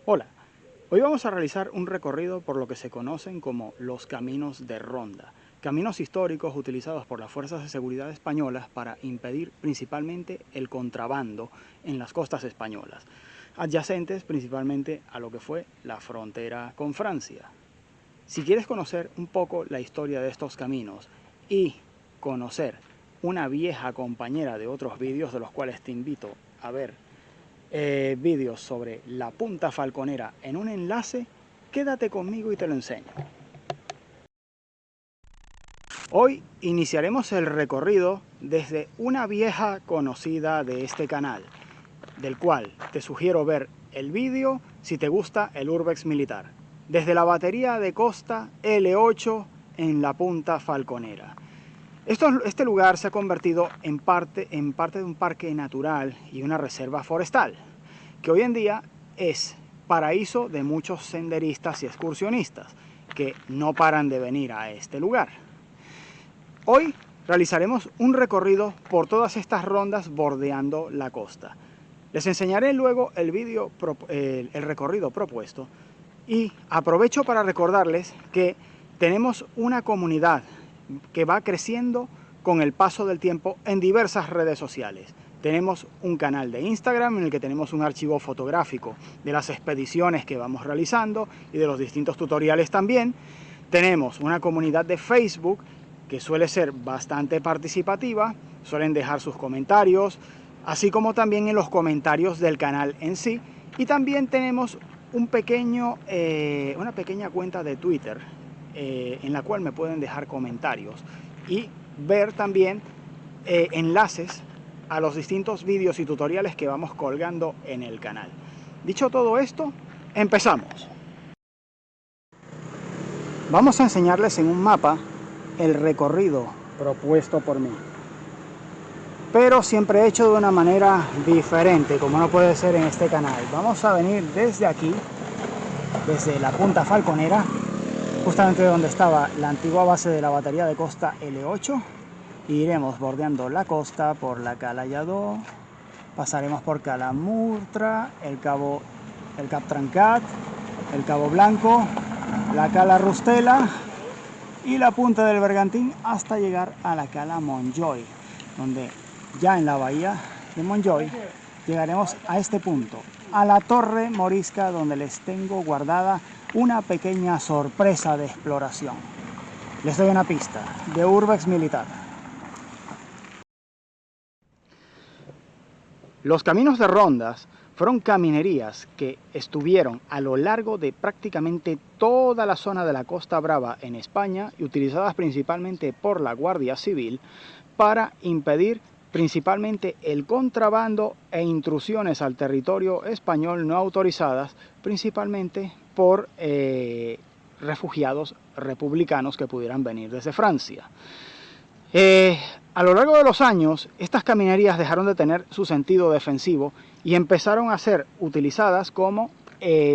Hola, hoy vamos a realizar un recorrido por lo que se conocen como los caminos de ronda, caminos históricos utilizados por las fuerzas de seguridad españolas para impedir principalmente el contrabando en las costas españolas, adyacentes principalmente a lo que fue la frontera con Francia. Si quieres conocer un poco la historia de estos caminos y conocer una vieja compañera de otros vídeos de los cuales te invito a ver vídeos sobre la punta falconera en un enlace, quédate conmigo y te lo enseño. Hoy iniciaremos el recorrido desde una vieja conocida de este canal, del cual te sugiero ver el vídeo si te gusta el Urbex militar, desde la batería de costa L8 en la punta falconera. Este lugar se ha convertido en parte de un parque natural y una reserva forestal, que hoy en día es paraíso de muchos senderistas y excursionistas que no paran de venir a este lugar. Hoy realizaremos un recorrido por todas estas rondas bordeando la costa. Les enseñaré luego el recorrido propuesto y aprovecho para recordarles que tenemos una comunidad que va creciendo con el paso del tiempo en diversas redes sociales. Tenemos un canal de Instagram en el que tenemos un archivo fotográfico de las expediciones que vamos realizando y de los distintos tutoriales también. Tenemos una comunidad de Facebook que suele ser bastante participativa, suelen dejar sus comentarios, así como también en los comentarios del canal en sí. Y también tenemos una pequeña cuenta de Twitter en la cual me pueden dejar comentarios y ver también enlaces a los distintos vídeos y tutoriales que vamos colgando en el canal. Dicho todo esto, empezamos. Vamos a enseñarles en un mapa el recorrido propuesto por mí, pero siempre hecho de una manera diferente, como no puede ser en este canal. Vamos a venir desde aquí, desde la punta falconera, justamente donde estaba la antigua base de la batería de costa L8, y iremos bordeando la costa por la Cala Lladó, pasaremos por Cala Murtra, el Cap Trencat, el Cabo Blanco, la Cala Rustela y la punta del Bergantín hasta llegar a la Cala Montjoy, donde ya en la bahía de Montjoy llegaremos a este punto, a la Torre Morisca, donde les tengo guardada una pequeña sorpresa de exploración. Les doy una pista de Urbex militar. Los caminos de rondas fueron caminerías que estuvieron a lo largo de prácticamente toda la zona de la Costa Brava en España y utilizadas principalmente por la Guardia Civil para impedir principalmente el contrabando e intrusiones al territorio español no autorizadas, principalmente por refugiados republicanos que pudieran venir desde Francia. A lo largo de los años, estas caminerías dejaron de tener su sentido defensivo y empezaron a ser utilizadas como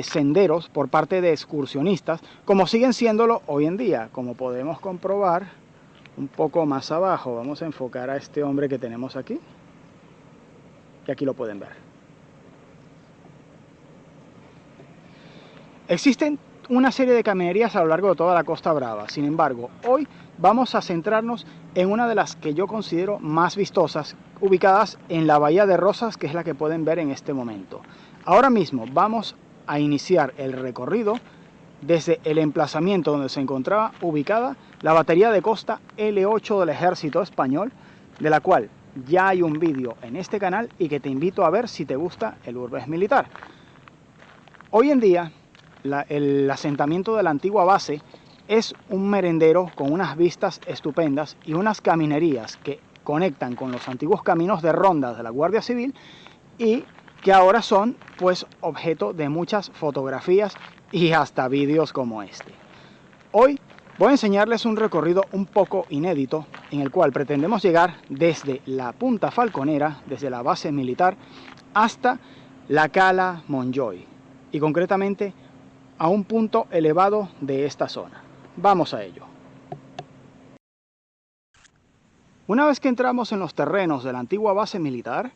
senderos por parte de excursionistas, como siguen siéndolo hoy en día, como podemos comprobar un poco más abajo. Vamos a enfocar a este hombre que tenemos aquí, que aquí lo pueden ver. Existen una serie de caminerías a lo largo de toda la Costa Brava. Sin embargo, hoy vamos a centrarnos en una de las que yo considero más vistosas, ubicadas en la Bahía de Rosas, que es la que pueden ver en este momento. Ahora mismo vamos a iniciar el recorrido desde el emplazamiento donde se encontraba ubicada la batería de costa L8 del Ejército Español, de la cual ya hay un vídeo en este canal y que te invito a ver si te gusta el Urbex militar. Hoy en día, el asentamiento de la antigua base es un merendero con unas vistas estupendas y unas caminerías que conectan con los antiguos caminos de rondas de la Guardia Civil y que ahora son pues objeto de muchas fotografías y hasta vídeos como este. Hoy voy a enseñarles un recorrido un poco inédito en el cual pretendemos llegar desde la punta falconera, desde la base militar, hasta la Cala Montjoy y concretamente a un punto elevado de esta zona. Vamos a ello. Una vez que entramos en los terrenos de la antigua base militar,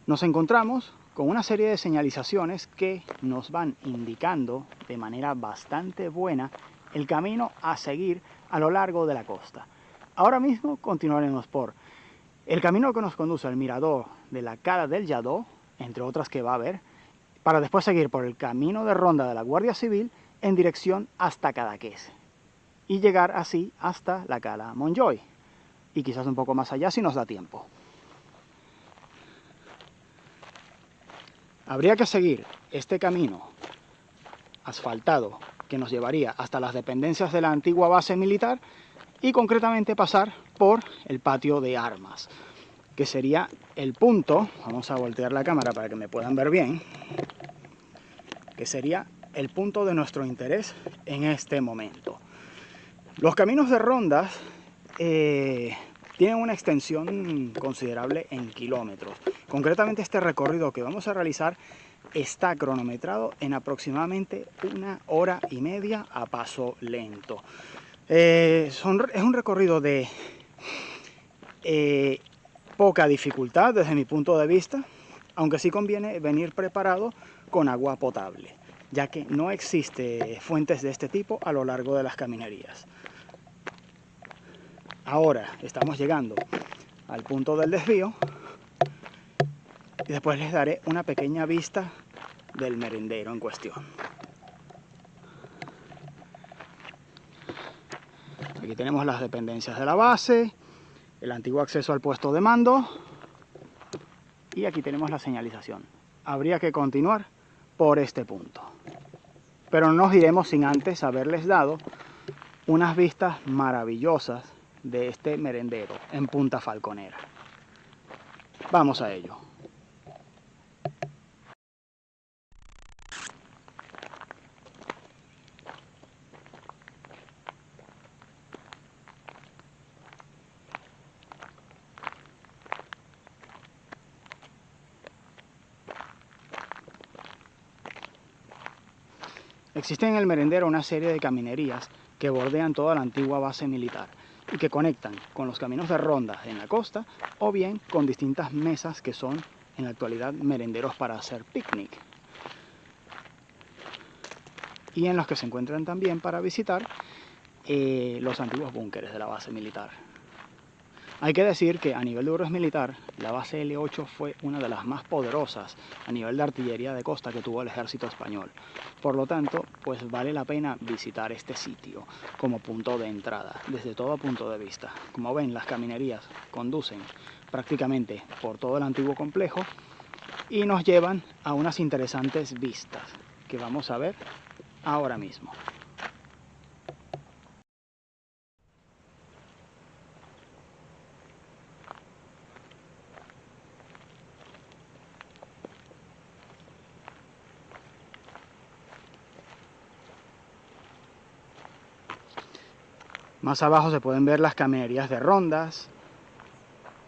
nos encontramos con una serie de señalizaciones que nos van indicando de manera bastante buena el camino a seguir a lo largo de la costa. Ahora mismo continuaremos por el camino que nos conduce al mirador de la Cala del Lladó, entre otras que va a haber, para después seguir por el camino de ronda de la Guardia Civil en dirección hasta Cadaqués y llegar así hasta la Cala Montjoy y quizás un poco más allá si nos da tiempo. Habría que seguir este camino asfaltado que nos llevaría hasta las dependencias de la antigua base militar y concretamente pasar por el patio de armas, que sería el punto, vamos a voltear la cámara para que me puedan ver bien, que sería el punto de nuestro interés en este momento. Los caminos de rondas tienen una extensión considerable en kilómetros. Concretamente este recorrido que vamos a realizar está cronometrado en aproximadamente 1 hora y media a paso lento. Es un recorrido de poca dificultad desde mi punto de vista, aunque sí conviene venir preparado con agua potable, ya que no existe fuentes de este tipo a lo largo de las caminerías. Ahora estamos llegando al punto del desvío y después les daré una pequeña vista del merendero en cuestión. Aquí tenemos las dependencias de la base, el antiguo acceso al puesto de mando y aquí tenemos la señalización. Habría que continuar por este punto, pero no nos iremos sin antes haberles dado unas vistas maravillosas de este merendero en Punta Falconera. Vamos a ello. Existe en el merendero una serie de caminerías que bordean toda la antigua base militar y que conectan con los caminos de ronda en la costa o bien con distintas mesas que son en la actualidad merenderos para hacer picnic y en los que se encuentran también para visitar los antiguos búnkeres de la base militar. Hay que decir que a nivel de urbes militar, la base L8 fue una de las más poderosas a nivel de artillería de costa que tuvo el ejército español. Por lo tanto, pues vale la pena visitar este sitio como punto de entrada, desde todo punto de vista. Como ven, las caminerías conducen prácticamente por todo el antiguo complejo y nos llevan a unas interesantes vistas que vamos a ver ahora mismo. Más abajo se pueden ver las caminerías de rondas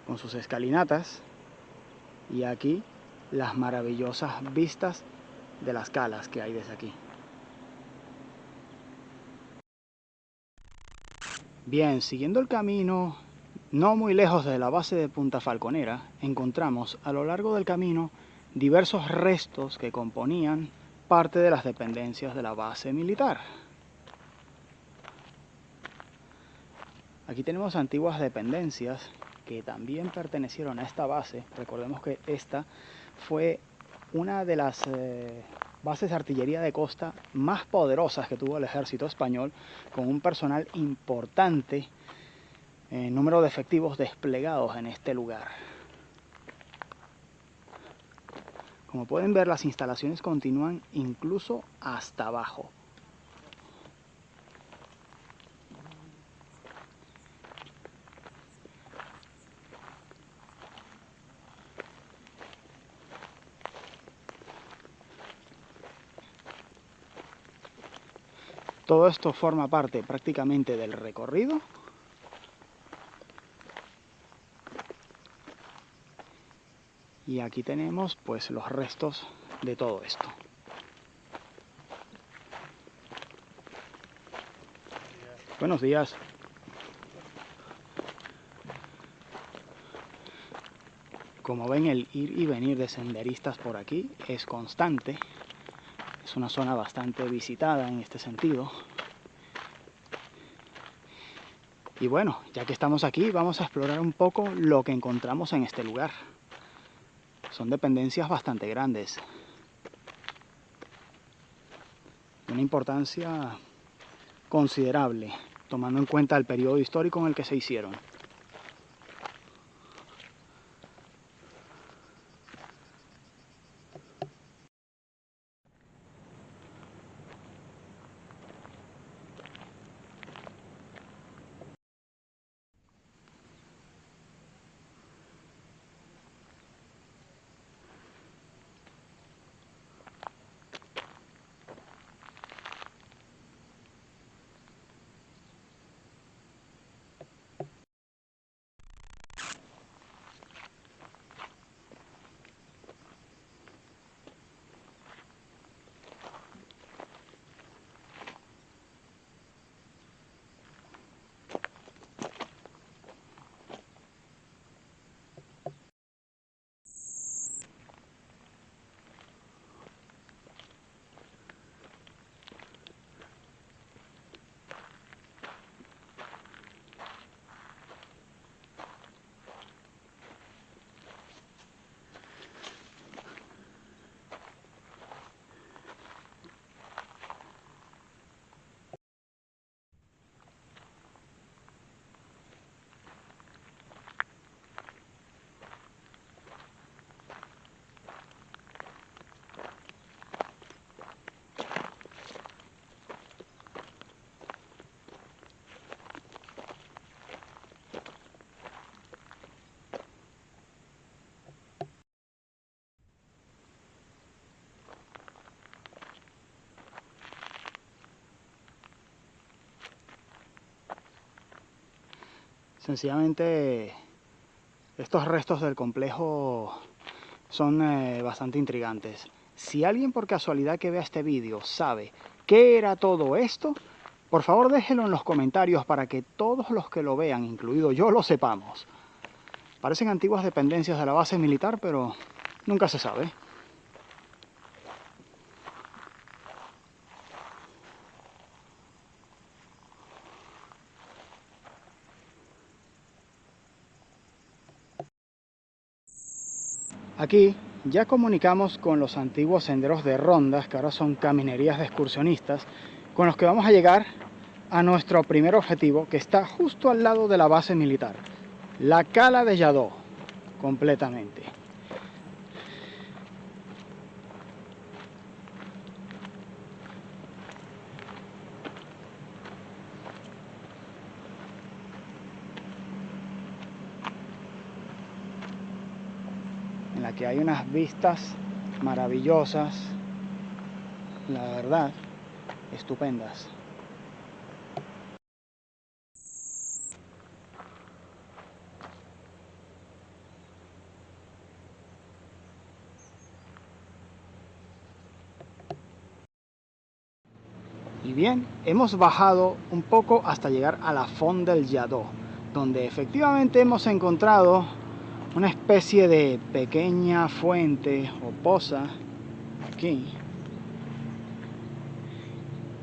con sus escalinatas y aquí las maravillosas vistas de las calas que hay desde aquí. Bien, siguiendo el camino, no muy lejos de la base de Punta Falconera, encontramos a lo largo del camino diversos restos que componían parte de las dependencias de la base militar. Aquí tenemos antiguas dependencias que también pertenecieron a esta base. Recordemos que esta fue una de las bases de artillería de costa más poderosas que tuvo el ejército español, con un personal importante, número de efectivos desplegados en este lugar. Como pueden ver, las instalaciones continúan incluso hasta abajo. Todo esto forma parte prácticamente del recorrido. Y aquí tenemos pues los restos de todo esto. Buenos días. Como ven, el ir y venir de senderistas por aquí es constante. Es una zona bastante visitada en este sentido. Y bueno, ya que estamos aquí, vamos a explorar un poco lo que encontramos en este lugar. Son dependencias bastante grandes, de una importancia considerable, tomando en cuenta el periodo histórico en el que se hicieron. Sencillamente, estos restos del complejo son bastante intrigantes. Si alguien por casualidad que vea este vídeo sabe qué era todo esto, por favor déjenlo en los comentarios para que todos los que lo vean, incluido yo, lo sepamos. Parecen antiguas dependencias de la base militar, pero nunca se sabe. Aquí ya comunicamos con los antiguos senderos de rondas, que ahora son caminerías de excursionistas, con los que vamos a llegar a nuestro primer objetivo, que está justo al lado de la base militar, la Cala de Lladó, completamente. En la que hay unas vistas maravillosas, la verdad, estupendas. Y bien, hemos bajado un poco hasta llegar a la Font del Lladó, donde efectivamente hemos encontrado una especie de pequeña fuente o poza aquí,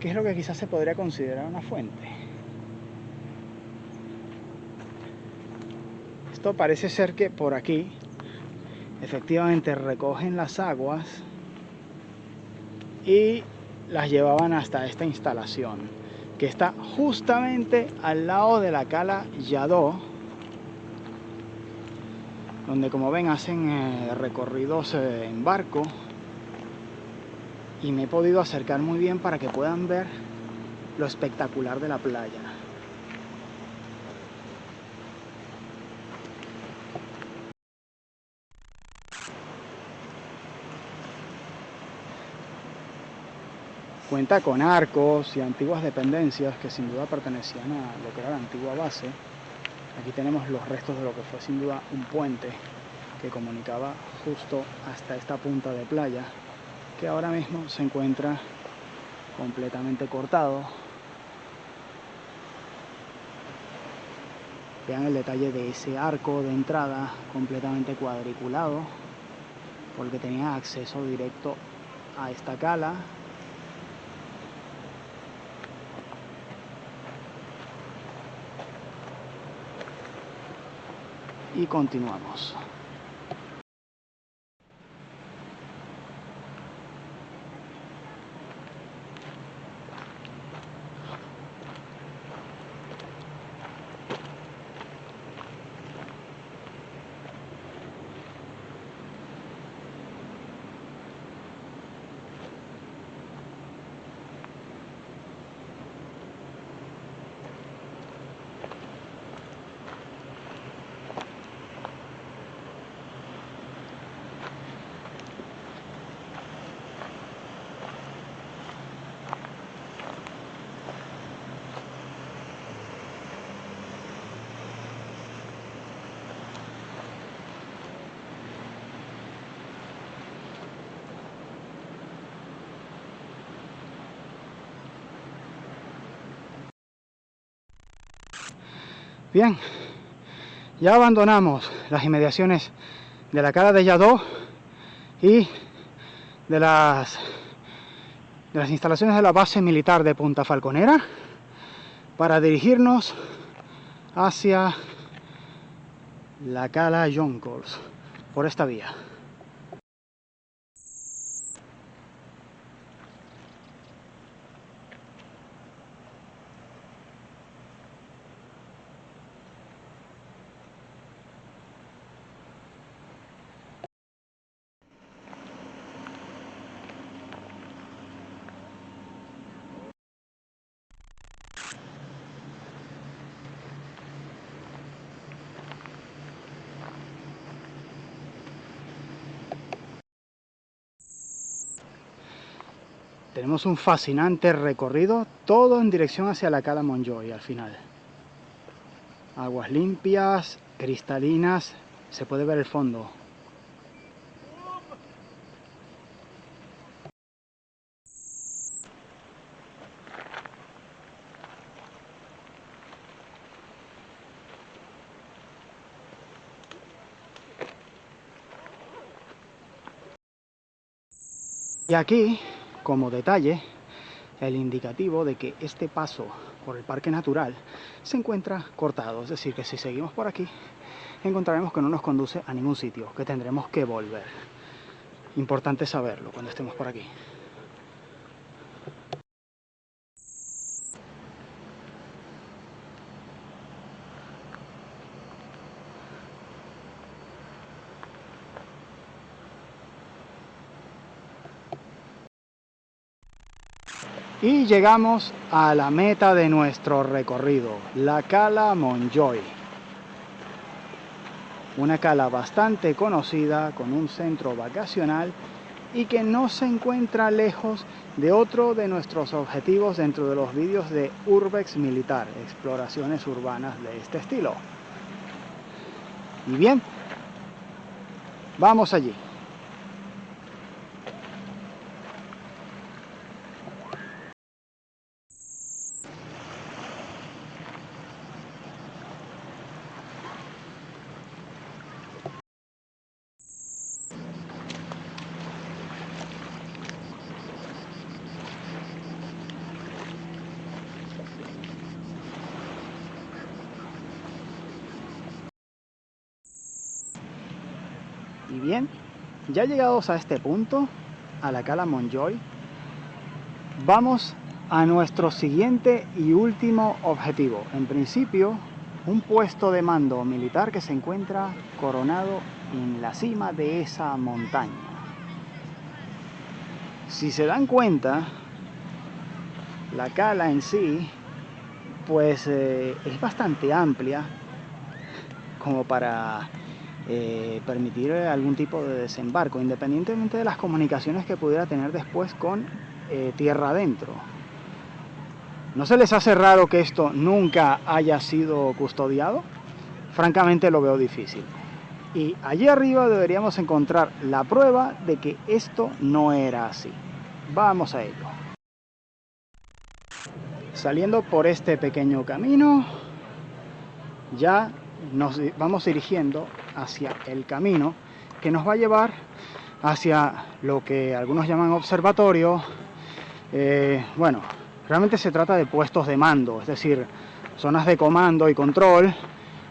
que es lo que quizás se podría considerar una fuente. Esto parece ser que por aquí efectivamente recogen las aguas y las llevaban hasta esta instalación, que está justamente al lado de la Cala Lladó, donde, como ven, hacen recorridos en barco, y me he podido acercar muy bien para que puedan ver lo espectacular de la playa. Cuenta con arcos y antiguas dependencias que sin duda pertenecían a lo que era la antigua base. Aquí tenemos los restos de lo que fue sin duda un puente que comunicaba justo hasta esta punta de playa, que ahora mismo se encuentra completamente cortado. Vean el detalle de ese arco de entrada completamente cuadriculado, porque tenía acceso directo a esta cala. Y continuamos. Bien, ya abandonamos las inmediaciones de la cala de Lladó y de las instalaciones de la base militar de Punta Falconera para dirigirnos hacia la cala Joncols por esta vía. Tenemos un fascinante recorrido, todo en dirección hacia la cala Montjoy al final. Aguas limpias, cristalinas, se puede ver el fondo. Y aquí, como detalle, el indicativo de que este paso por el parque natural se encuentra cortado, es decir, que si seguimos por aquí encontraremos que no nos conduce a ningún sitio, que tendremos que volver. Importante saberlo cuando estemos por aquí. Y llegamos a la meta de nuestro recorrido, la cala Montjoy. Una cala bastante conocida, con un centro vacacional y que no se encuentra lejos de otro de nuestros objetivos dentro de los vídeos de Urbex Militar, exploraciones urbanas de este estilo. Y bien, vamos allí. Y bien, ya llegados a este punto, a la cala Montjoy, vamos a nuestro siguiente y último objetivo. En principio, un puesto de mando militar que se encuentra coronado en la cima de esa montaña. Si se dan cuenta, la cala en sí, pues es bastante amplia como para permitir algún tipo de desembarco, independientemente de las comunicaciones que pudiera tener después con tierra adentro. ¿No se les hace raro que esto nunca haya sido custodiado? Francamente lo veo difícil. Y allí arriba deberíamos encontrar la prueba de que esto no era así. Vamos a ello. Saliendo por este pequeño camino, ya nos vamos dirigiendo hacia el camino que nos va a llevar hacia lo que algunos llaman observatorio. Bueno, realmente se trata de puestos de mando, es decir, zonas de comando y control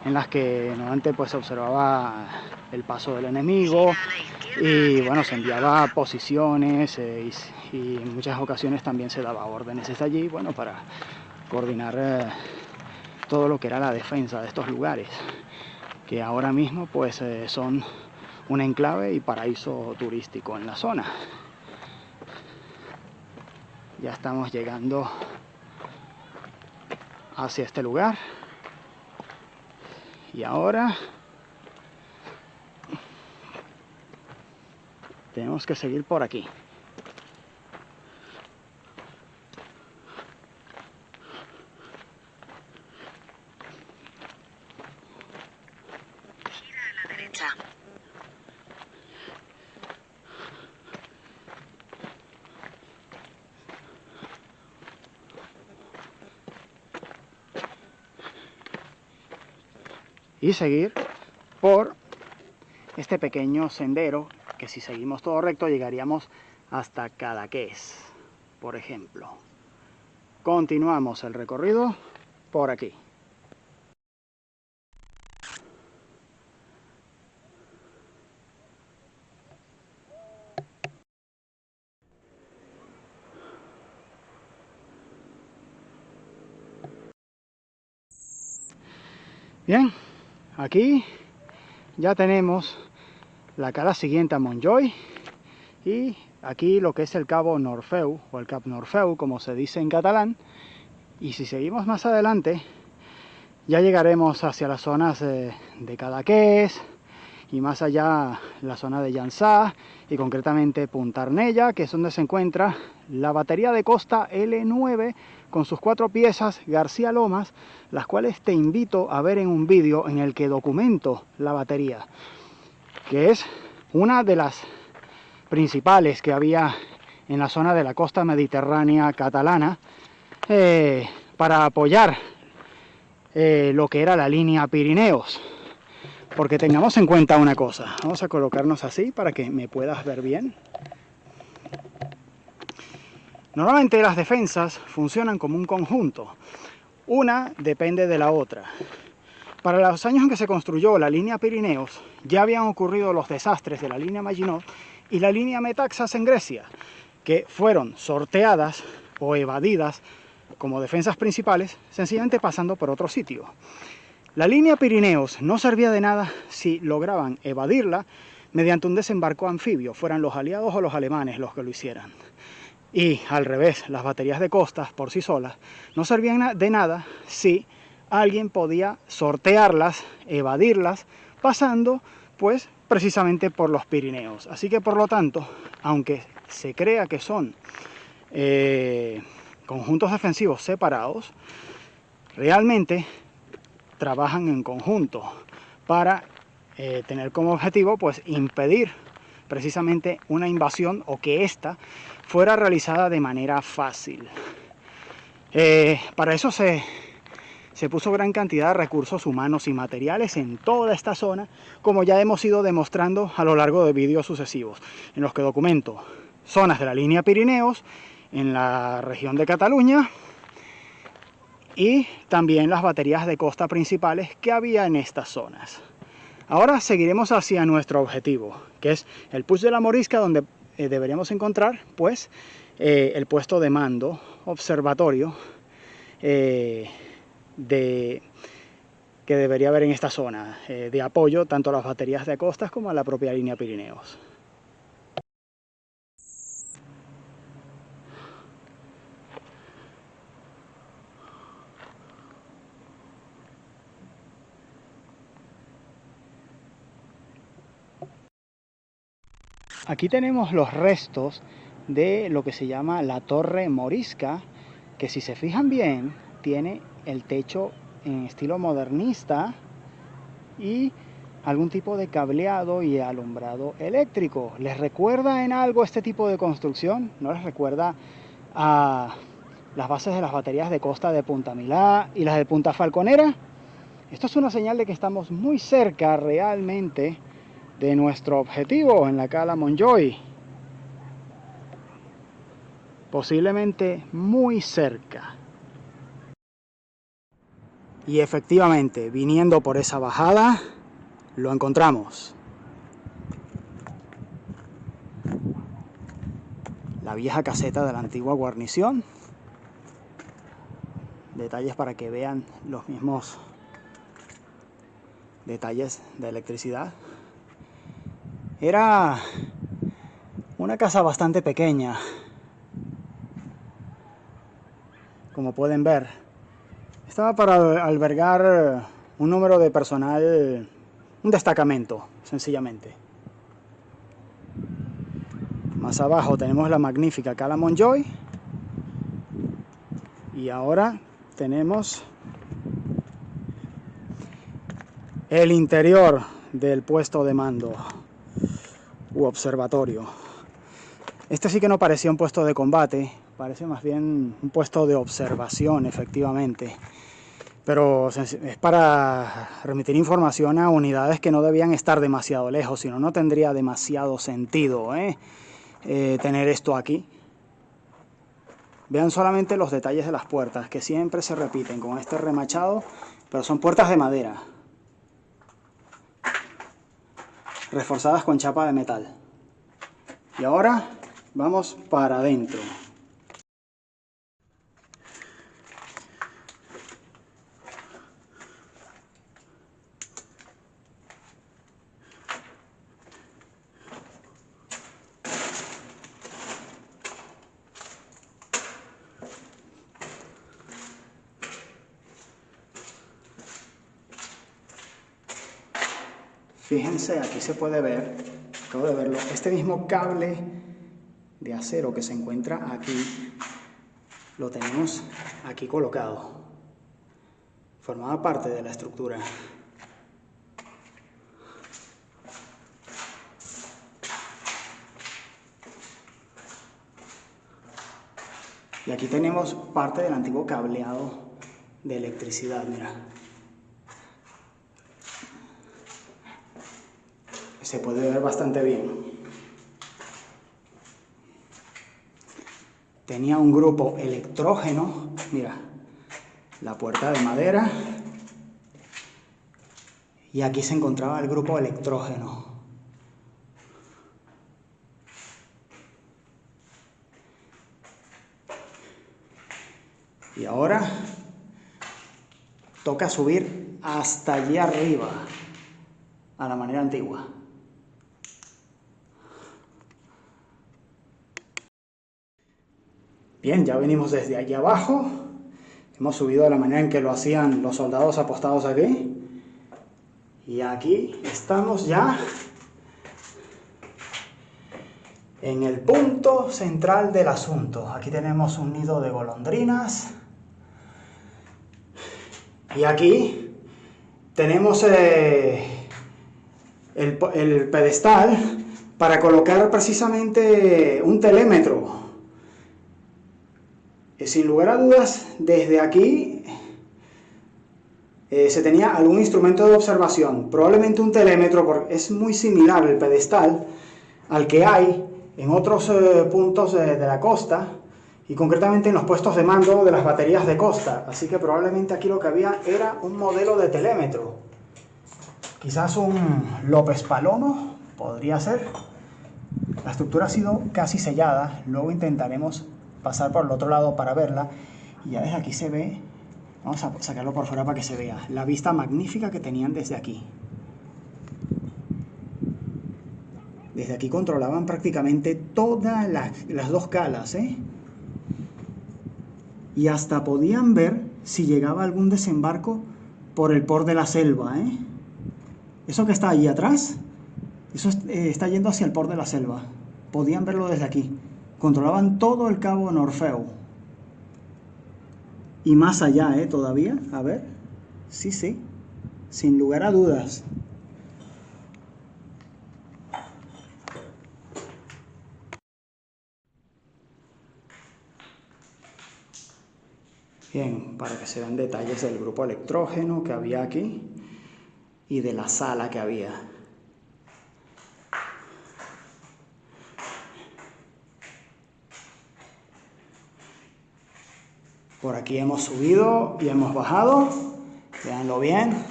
en las que normalmente pues se observaba el paso del enemigo y bueno, se enviaba posiciones y en muchas ocasiones también se daba órdenes desde allí, bueno, para coordinar todo lo que era la defensa de estos lugares, que ahora mismo pues son un enclave y paraíso turístico en la zona. Ya estamos llegando hacia este lugar y ahora tenemos que seguir por aquí. Gira a la derecha. Y seguir por este pequeño sendero que si seguimos todo recto llegaríamos hasta Cadaqués, por ejemplo. Continuamos el recorrido por aquí. Bien, aquí ya tenemos la cala siguiente a Montjoy y aquí lo que es el cabo Norfeu o el Cap Norfeu como se dice en catalán, y si seguimos más adelante ya llegaremos hacia las zonas de Cadaqués y más allá la zona de Llançà y concretamente Punta Arnella, que es donde se encuentra la batería de costa L9 con sus 4 piezas García Lomas, las cuales te invito a ver en un vídeo en el que documento la batería, que es una de las principales que había en la zona de la costa mediterránea catalana para apoyar lo que era la línea Pirineos. Porque tengamos en cuenta una cosa, vamos a colocarnos así para que me puedas ver bien. Normalmente las defensas funcionan como un conjunto, una depende de la otra. Para los años en que se construyó la línea Pirineos, ya habían ocurrido los desastres de la línea Maginot y la línea Metaxas en Grecia, que fueron sorteadas o evadidas como defensas principales, sencillamente pasando por otro sitio. La línea Pirineos no servía de nada si lograban evadirla mediante un desembarco anfibio, fueran los aliados o los alemanes los que lo hicieran. Y al revés, las baterías de costas por sí solas no servían de nada si alguien podía sortearlas, evadirlas, pasando pues precisamente por los Pirineos. Así que por lo tanto, aunque se crea que son conjuntos defensivos separados, realmente trabajan en conjunto para tener como objetivo pues impedir precisamente una invasión o que ésta fuera realizada de manera fácil. Para eso se puso gran cantidad de recursos humanos y materiales en toda esta zona, como ya hemos ido demostrando a lo largo de vídeos sucesivos, en los que documento zonas de la línea Pirineos, en la región de Cataluña, y también las baterías de costa principales que había en estas zonas. Ahora seguiremos hacia nuestro objetivo, que es el Puig de la Morisca, donde deberíamos encontrar pues el puesto de mando, observatorio, que debería haber en esta zona, de apoyo tanto a las baterías de costas como a la propia línea Pirineos. Aquí tenemos los restos de lo que se llama la Torre Morisca, que si se fijan bien, tiene el techo en estilo modernista y algún tipo de cableado y alumbrado eléctrico. ¿Les recuerda en algo este tipo de construcción? ¿No les recuerda a las bases de las baterías de costa de Punta Milá y las de Punta Falconera? Esto es una señal de que estamos muy cerca realmente de nuestro objetivo en la cala Montjoy. Posiblemente muy cerca. Y efectivamente, viniendo por esa bajada, lo encontramos. La vieja caseta de la antigua guarnición. Detalles para que vean los mismos detalles de electricidad. Era una casa bastante pequeña, como pueden ver. Estaba para albergar un número de personal, un destacamento, sencillamente. Más abajo tenemos la magnífica cala Montjoy. Y ahora tenemos el interior del puesto de mando u observatorio. Este sí que no parecía un puesto de combate, parece más bien un puesto de observación, efectivamente. Pero es para remitir información a unidades que no debían estar demasiado lejos, si no, no tendría demasiado sentido tener esto aquí. Vean solamente los detalles de las puertas, que siempre se repiten con este remachado, pero son puertas de madera, reforzadas con chapa de metal. Y ahora vamos para adentro. Fíjense, aquí se puede ver, acabo de verlo, este mismo cable de acero que se encuentra aquí, lo tenemos aquí colocado. Formaba parte de la estructura. Y aquí tenemos parte del antiguo cableado de electricidad, mira. Se puede ver bastante bien. Tenía un grupo electrógeno, mira, la puerta de madera. Y aquí se encontraba el grupo electrógeno. Y ahora toca subir hasta allí arriba, a la manera antigua. Bien, ya venimos desde allí abajo. Hemos subido de la manera en que lo hacían los soldados apostados aquí. Y aquí estamos ya en el punto central del asunto. Aquí tenemos un nido de golondrinas. Y aquí tenemos el pedestal para colocar precisamente un telémetro. Sin lugar a dudas, desde aquí se tenía algún instrumento de observación, probablemente un telémetro, porque es muy similar el pedestal al que hay en otros puntos de la costa, y concretamente en los puestos de mando de las baterías de costa. Así que probablemente aquí lo que había era un modelo de telémetro. Quizás un López Palomo, podría ser. La estructura ha sido casi sellada, luego intentaremos pasar por el otro lado para verla. Y ya desde aquí se ve, vamos a sacarlo por fuera para que se vea, la vista magnífica que tenían desde aquí. Desde aquí controlaban prácticamente todas las dos calas, Y hasta podían ver si llegaba algún desembarco por el Port de la Selva, Eso que está allí atrás, eso está yendo hacia el Port de la Selva. Podían verlo desde aquí. Controlaban todo el cabo Norfeu. Y más allá, todavía. A ver. Sí, sí. Sin lugar a dudas. Bien, para que se vean detalles del grupo electrógeno que había aquí y de la sala que había. Por aquí hemos subido y hemos bajado, véanlo bien.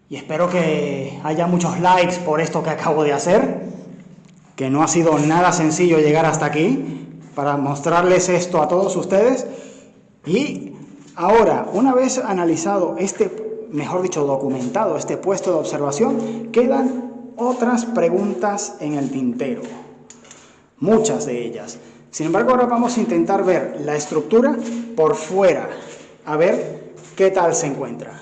Y espero que haya muchos likes por esto que acabo de hacer, que no ha sido nada sencillo llegar hasta aquí para mostrarles esto a todos ustedes. Y ahora, una vez analizado mejor dicho, documentado este puesto de observación, quedan otras preguntas en el tintero, muchas de ellas. Sin embargo, ahora vamos a intentar ver la estructura por fuera, a ver qué tal se encuentra.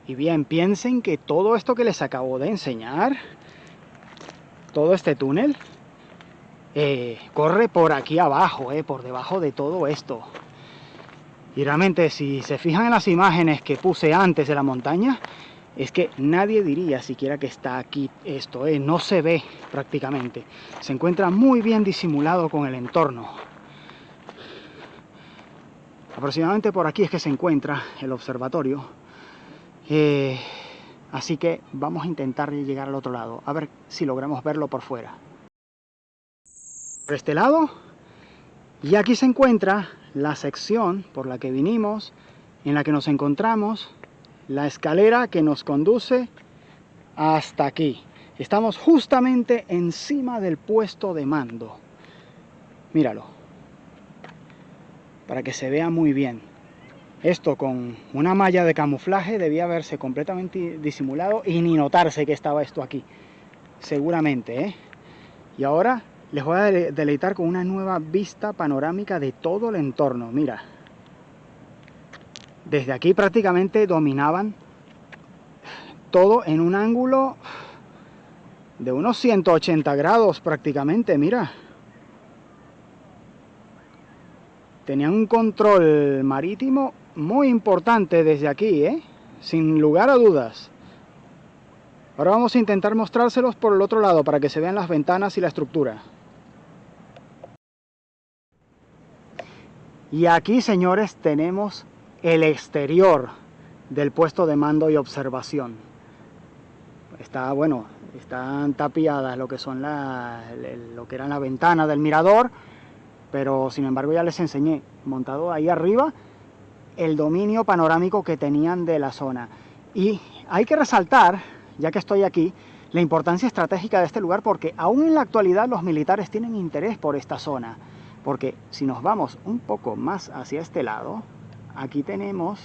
Y bien, piensen que todo esto que les acabo de enseñar, todo este túnel, corre por aquí abajo, por debajo de todo esto. Y realmente, si se fijan en las imágenes que puse antes de la montaña, es que nadie diría siquiera que está aquí esto, no se ve prácticamente. Se encuentra muy bien disimulado con el entorno. Aproximadamente por aquí es que se encuentra el observatorio. Así que vamos a intentar llegar al otro lado, a ver si logramos verlo por fuera. Por este lado, y aquí se encuentra la sección por la que vinimos, en la que nos encontramos, la escalera que nos conduce hasta aquí. Estamos justamente encima del puesto de mando. Míralo, para que se vea muy bien. Esto con una malla de camuflaje debía haberse completamente disimulado y ni notarse que estaba esto aquí. Seguramente, Y ahora les voy a deleitar con una nueva vista panorámica de todo el entorno. Mira. Desde aquí prácticamente dominaban todo en un ángulo de unos 180 grados prácticamente, mira. Tenían un control marítimo muy importante desde aquí, sin lugar a dudas. Ahora vamos a intentar mostrárselos por el otro lado para que se vean las ventanas y la estructura. Y aquí, señores, tenemos el exterior del puesto de mando y observación. Están tapiadas lo que son lo que eran la ventana del mirador, pero sin embargo ya les enseñé, montado ahí arriba, el dominio panorámico que tenían de la zona. Y hay que resaltar, ya que estoy aquí, la importancia estratégica de este lugar, porque aún en la actualidad los militares tienen interés por esta zona. Porque si nos vamos un poco más hacia este lado, aquí tenemos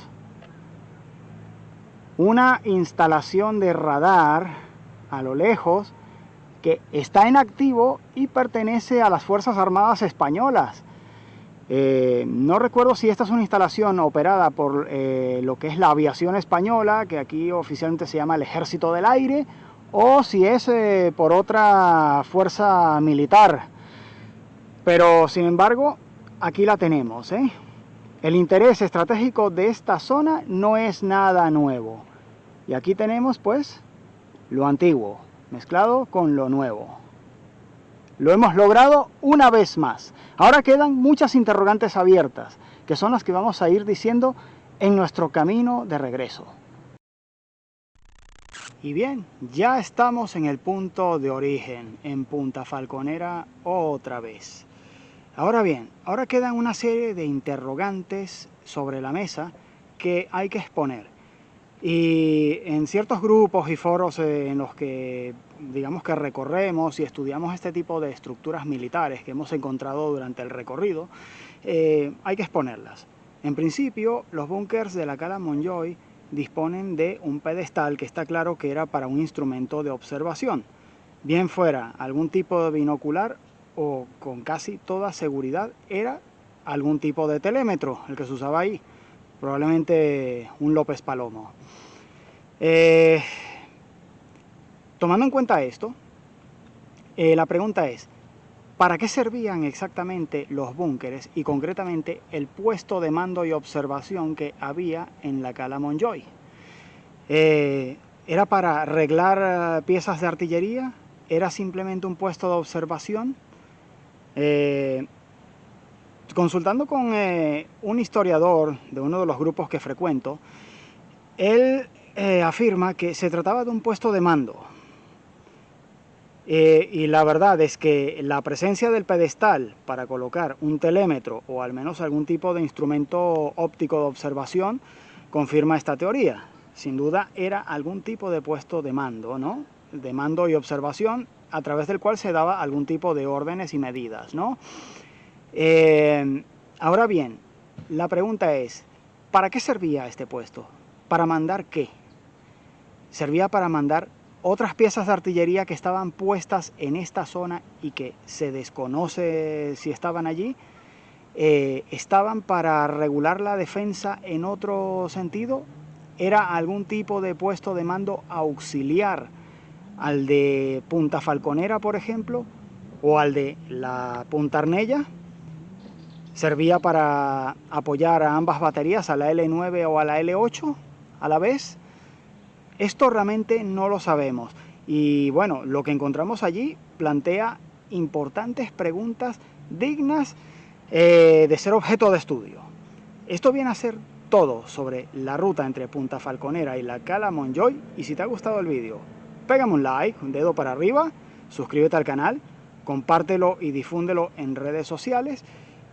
una instalación de radar a lo lejos que está en activo y pertenece a las Fuerzas Armadas Españolas. No recuerdo si esta es una instalación operada por lo que es la aviación española, que aquí oficialmente se llama el Ejército del Aire, o si es por otra fuerza militar. Pero sin embargo, aquí la tenemos. El interés estratégico de esta zona no es nada nuevo. Y aquí tenemos pues lo antiguo mezclado con lo nuevo. Lo hemos logrado una vez más. Ahora quedan muchas interrogantes abiertas, que son las que vamos a ir diciendo en nuestro camino de regreso. Y bien, ya estamos en el punto de origen, en Punta Falconera otra vez. Ahora bien, ahora quedan una serie de interrogantes sobre la mesa que hay que exponer. Y en ciertos grupos y foros en los que digamos que recorremos y estudiamos este tipo de estructuras militares que hemos encontrado durante el recorrido, hay que exponerlas. En principio, los búnkers de la Cala Montjuïc disponen de un pedestal que está claro que era para un instrumento de observación, bien fuera algún tipo de binocular o con casi toda seguridad era algún tipo de telémetro el que se usaba ahí, probablemente un López Palomo. Tomando en cuenta esto, la pregunta es, ¿para qué servían exactamente los búnkeres y concretamente el puesto de mando y observación que había en la Cala Montjuïc? ¿Era para arreglar piezas de artillería? ¿Era simplemente un puesto de observación? Consultando con un historiador de uno de los grupos que frecuento, él afirma que se trataba de un puesto de mando. Y la verdad es que la presencia del pedestal para colocar un telémetro o al menos algún tipo de instrumento óptico de observación confirma esta teoría. Sin duda era algún tipo de puesto de mando, ¿no? De mando y observación a través del cual se daba algún tipo de órdenes y medidas, ¿no? Ahora bien, la pregunta es, ¿para qué servía este puesto? ¿Para mandar qué? ¿Servía para mandar otras piezas de artillería que estaban puestas en esta zona y que se desconoce si estaban allí? ¿Estaban para regular la defensa en otro sentido? ¿Era algún tipo de puesto de mando auxiliar al de Punta Falconera, por ejemplo, o al de la Punta Arnella? ¿Servía para apoyar a ambas baterías, a la L9 o a la L8 a la vez? Esto realmente no lo sabemos. Y bueno, lo que encontramos allí plantea importantes preguntas dignas de ser objeto de estudio. Esto viene a ser todo sobre la ruta entre Punta Falconera y la Cala Montjoy. Y si te ha gustado el vídeo, pégame un like, un dedo para arriba, suscríbete al canal, compártelo y difúndelo en redes sociales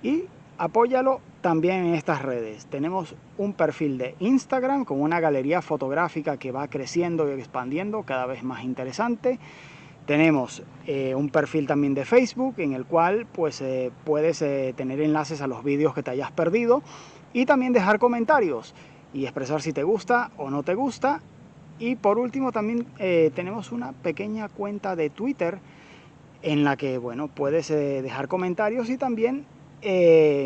y apóyalo también en estas redes. Tenemos un perfil de Instagram con una galería fotográfica que va creciendo y expandiendo, cada vez más interesante. Tenemos un perfil también de Facebook en el cual pues, puedes tener enlaces a los vídeos que te hayas perdido y también dejar comentarios y expresar si te gusta o no te gusta. Y por último también tenemos una pequeña cuenta de Twitter en la que bueno, puedes dejar comentarios y también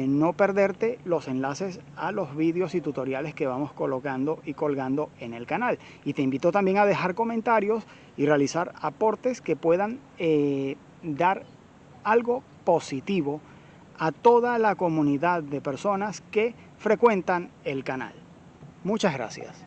no perderte los enlaces a los vídeos y tutoriales que vamos colocando y colgando en el canal. Y te invito también a dejar comentarios y realizar aportes que puedan dar algo positivo a toda la comunidad de personas que frecuentan el canal. Muchas gracias.